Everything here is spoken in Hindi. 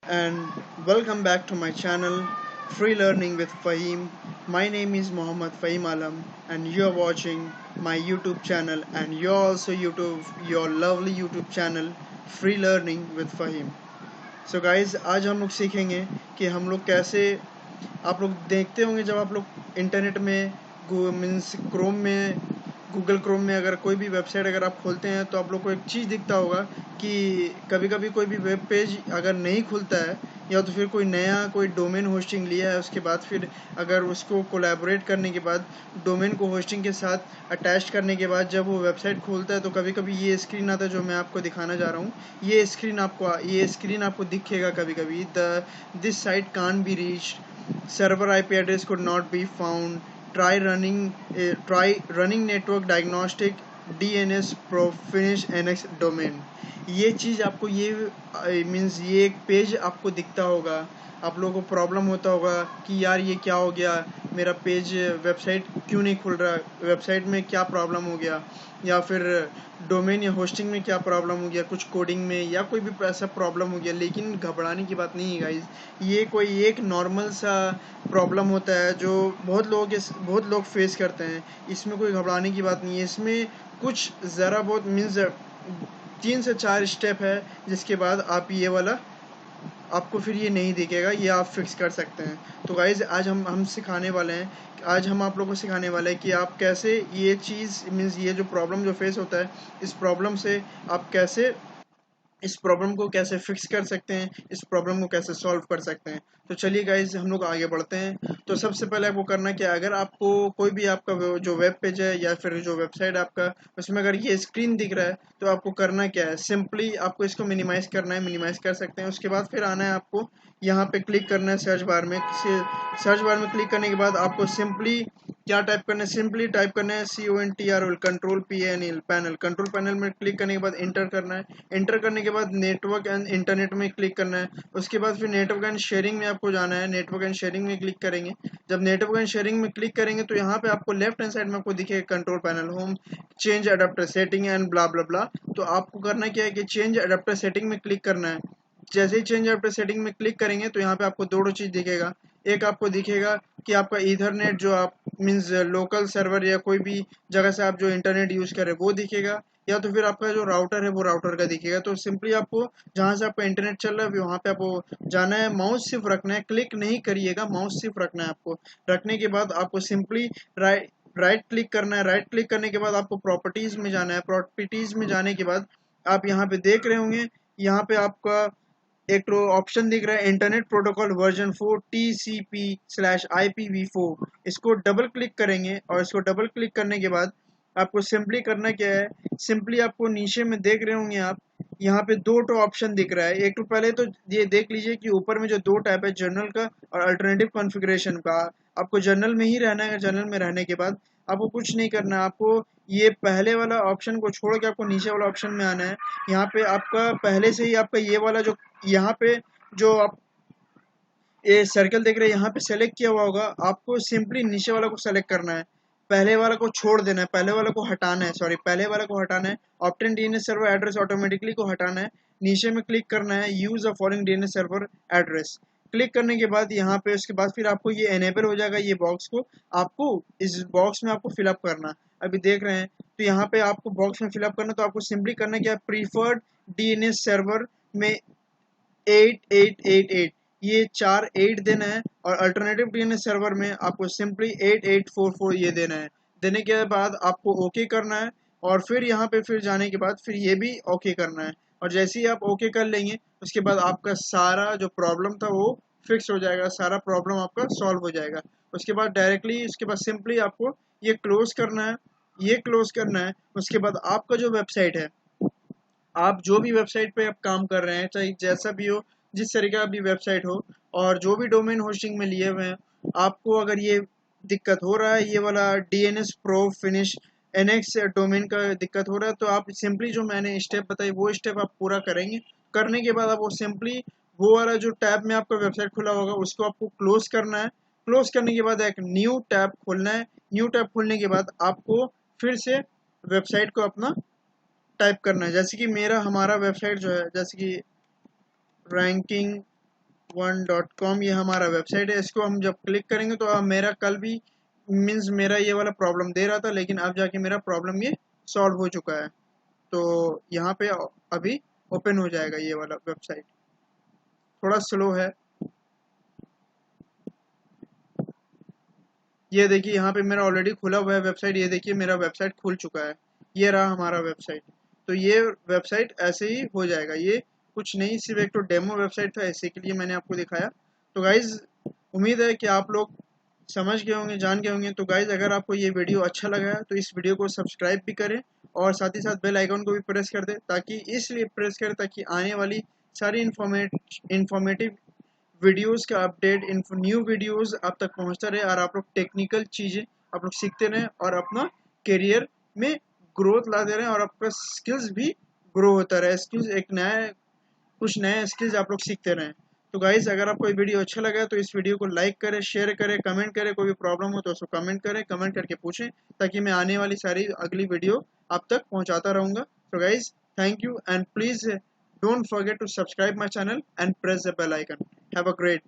and welcome back to my channel Free Learning with Fahim. My name is Muhammad Fahim Alam and you're watching my YouTube channel and you're also your lovely YouTube channel Free Learning with Fahim. So guys, आज हम लोग सीखेंगे कि हम लोग कैसे आप लोग देखते होंगे जब आप लोग इंटरनेट में मीन्स क्रोम में गूगल क्रोम में अगर कोई भी वेबसाइट अगर आप खोलते हैं तो आप लोग को एक चीज़ दिखता होगा कि कभी कभी कोई भी वेब पेज अगर नहीं खुलता है या तो फिर कोई नया कोई डोमेन होस्टिंग लिया है उसके बाद फिर अगर उसको कोलैबोरेट करने के बाद डोमेन को होस्टिंग के साथ अटैच करने के बाद जब वो वेबसाइट खोलता है तो कभी कभी ये स्क्रीन आता है जो मैं आपको दिखाना जा रहा हूँ। ये स्क्रीन आपको दिखेगा कभी कभी this site can't be reach, server IP address could not be found. Try running network diagnostic DNS pro finish NX domain. ये चीज़ आपको ये मीन्स ये एक पेज आपको दिखता होगा। आप लोगों को प्रॉब्लम होता होगा कि यार ये क्या हो गया, मेरा पेज वेबसाइट क्यों नहीं खुल रहा, वेबसाइट में क्या प्रॉब्लम हो गया, या फिर डोमेन या होस्टिंग में क्या प्रॉब्लम हो गया, कुछ कोडिंग में या कोई भी ऐसा प्रॉब्लम हो गया। लेकिन घबराने की बात नहीं है गाइज, ये कोई एक नॉर्मल सा प्रॉब्लम होता है जो बहुत लोग फेस करते हैं। इसमें कोई घबराने की बात नहीं है। इसमें कुछ ज़रा बहुत मीन्स 3 से 4 स्टेप है जिसके बाद आप ये वाला आपको फिर ये नहीं दिखेगा, ये आप फिक्स कर सकते हैं। तो गाइज़ आज हम सिखाने वाले हैं, आज हम आप लोगों को सिखाने वाले हैं कि आप कैसे ये चीज़ मीन्स ये जो प्रॉब्लम जो फेस होता है इस प्रॉब्लम से आप कैसे इस प्रॉब्लम को कैसे फिक्स कर सकते हैं, इस प्रॉब्लम को कैसे सॉल्व कर सकते हैं। तो चलिए गाइज हम लोग आगे बढ़ते हैं। तो सबसे पहले आपको करना क्या है, अगर आपको कोई भी आपका जो वेब पेज है या फिर जो वेबसाइट आपका उसमें अगर ये स्क्रीन दिख रहा है तो आपको करना क्या है, सिंपली आपको इसको मिनिमाइज करना है, मिनिमाइज कर सकते हैं। उसके बाद फिर आना है आपको यहाँ पे क्लिक करना है सर्च बार में। सर्च बार में क्लिक करने के बाद आपको सिंपली क्या टाइप करना है, सिंपली टाइप करना है CONTRL control PNL panel. Control panel में क्लिक करने के बाद इंटर करना है। इंटर करने के बाद नेटवर्क एंड इंटरनेट में क्लिक करना है। उसके बाद फिर नेटवर्क एंड शेयरिंग में आपको जाना है, नेटवर्क एंड शेयरिंग में क्लिक करेंगे। जब नेटवर्क एंड शेयरिंग में क्लिक करेंगे तो यहाँ पे आपको लेफ्ट हैंड साइड में आपको दिखेगा control panel, home, change adapter setting and blah blah blah. तो आपको करना क्या है कि चेंज अडेप्टर सेटिंग में क्लिक करना है। जैसे ही चेंज अडेप्टर सेटिंग में क्लिक करेंगे तो यहाँ पे आपको दो चीज़ दिखेगा। एक आपको दिखेगा कि आपका ईथरनेट जो आप मीन्स लोकल सर्वर या कोई भी जगह से आप जो इंटरनेट यूज़ कर रहे हैं वो दिखेगा, या तो फिर आपका जो राउटर है वो राउटर का दिखेगा। तो सिंपली आपको जहाँ से आपका इंटरनेट चल रहा है वहाँ पे आपको जाना है, माउस सिर्फ रखना है, क्लिक नहीं करिएगा, माउस सिर्फ रखना है। आपको रखने के बाद आपको सिंपली राइट क्लिक करना है। राइट क्लिक करने के बाद आपको प्रॉपर्टीज़ में जाना है। प्रॉपर्टीज़ में जाने के बाद आप यहाँ पे देख रहे होंगे, यहाँ पे आपका एक तो ऑप्शन दिख रहा है इंटरनेट प्रोटोकॉल वर्जन 4 TCP/IPv4। इसको डबल क्लिक करेंगे और इसको डबल क्लिक करने के बाद आपको सिंपली करना क्या है, सिंपली आपको नीचे में देख रहे होंगे आप, यहाँ पे दो तो ऑप्शन दिख रहा है। एक तो पहले तो ये देख लीजिए कि ऊपर में जो दो टैब है, जनरल का और अल्टरनेटिव कॉन्फ़िगरेशन का। आपको जनरल में ही रहना है। जनरल में रहने के बाद आपको कुछ नहीं करना है, आपको ये पहले वाला ऑप्शन को छोड़ के आपको नीचे वाला ऑप्शन में आना है। यहाँ पे आपका पहले से ही आपका ये वाला जो यहाँ पे जो आप ये सर्कल देख रहे हैं यहाँ पे सेलेक्ट किया हुआ होगा, आपको सिंपली नीचे वाला को सेलेक्ट करना है, पहले वाला को छोड़ देना है, पहले वाला को हटाना है, सॉरी पहले वाला को हटाना है। Obtain DNS server address automatically को हटाना है, नीचे में क्लिक करना है use a following DNS server address. Click करने के बाद यहाँ पे उसके बाद फिर आपको ये एनेबल हो जाएगा, ये बॉक्स को आपको इस बॉक्स में आपको फिलअप करना। अभी देख रहे हैं तो यहाँ पे आपको बॉक्स में फिलअप करना, तो आपको सिंपली करना क्या है, प्रीफर्ड DNS सर्वर में 8888 ये 4 8 देना है, और अल्टरनेटिव DNS सर्वर में आपको सिंपली 8844 ये देना है। देने के बाद आपको ओके करना है, और फिर यहाँ पे फिर जाने के बाद फिर ये भी ओके करना है। और जैसे ही आप ओके कर लेंगे उसके बाद आपका सारा जो प्रॉब्लम था वो फिक्स हो जाएगा, सारा प्रॉब्लम आपका सॉल्व हो जाएगा। उसके बाद डायरेक्टली उसके बाद सिंपली आपको ये क्लोज करना है, ये क्लोज करना है। उसके बाद आपका जो वेबसाइट है, आप जो भी वेबसाइट पे आप काम कर रहे हैं, चाहे जैसा भी हो, जिस तरीके का भी वेबसाइट हो, और जो भी डोमेन होस्टिंग में लिए हुए हैं, आपको अगर ये दिक्कत हो रहा है, ये वाला DNS pro finish NX domain का दिक्कत हो रहा है, तो आप सिंपली जो मैंने स्टेप बताई वो स्टेप आप पूरा करेंगे। करने के बाद आपको सिंपली वो वाला जो टैब में आपका वेबसाइट खुला होगा उसको आपको क्लोज करना है। क्लोज करने के बाद एक न्यू टैब खोलना है। न्यू टैब खोलने के बाद आपको फिर से वेबसाइट को अपना टाइप करना है। जैसे कि हमारा वेबसाइट जो है, जैसे कि रैंकिंग 1.com ये हमारा वेबसाइट है। इसको हम जब क्लिक करेंगे तो अब मेरा कल भी मीन्स मेरा ये वाला प्रॉब्लम दे रहा था, लेकिन अब जाके मेरा प्रॉब्लम ये सॉल्व हो चुका है। तो यहाँ पे अभी ओपन हो जाएगा ये वाला वेबसाइट, थोड़ा स्लो है। ये देखिए यहाँ पे मेरा ऑलरेडी खुला हुआ है वेबसाइट, ये देखिए मेरा वेबसाइट खुल चुका है, ये रहा हमारा वेबसाइट। तो ये वेबसाइट ऐसे ही हो जाएगा, ये कुछ नहीं, सिर्फ एक तो डेमो वेबसाइट था, इसी के लिए मैंने आपको दिखाया। तो गाइज उम्मीद है कि आप लोग समझ गए होंगे, जान गए होंगे। तो गाइज अगर आपको ये वीडियो अच्छा लगा है तो इस वीडियो को सब्सक्राइब भी करें और साथ ही साथ बेल आइकन को भी प्रेस कर दें, ताकि इसलिए प्रेस करें ताकि आने वाली सारी इंफॉर्मेटिव वीडियोस का अपडेट, न्यू वीडियोस आप तक पहुंचता रहे और आप लोग टेक्निकल चीज़ें आप लोग सीखते रहें और अपना करियर में ग्रोथ लाते रहें और आपका स्किल्स भी ग्रो होता रहे, स्किल्स एक नया कुछ नए स्किल्स आप लोग सीखते रहें। तो गाइज अगर आपको ये वीडियो अच्छा लगा तो इस वीडियो को लाइक करें, शेयर करें, कमेंट करें, कोई भी प्रॉब्लम हो तो उसको कमेंट करें, कमेंट करके पूछें, ताकि मैं आने वाली सारी अगली वीडियो आप तक पहुंचाता रहूँगा। तो guys thank you and please don't forget to subscribe my channel and press the bell icon. Have a great day.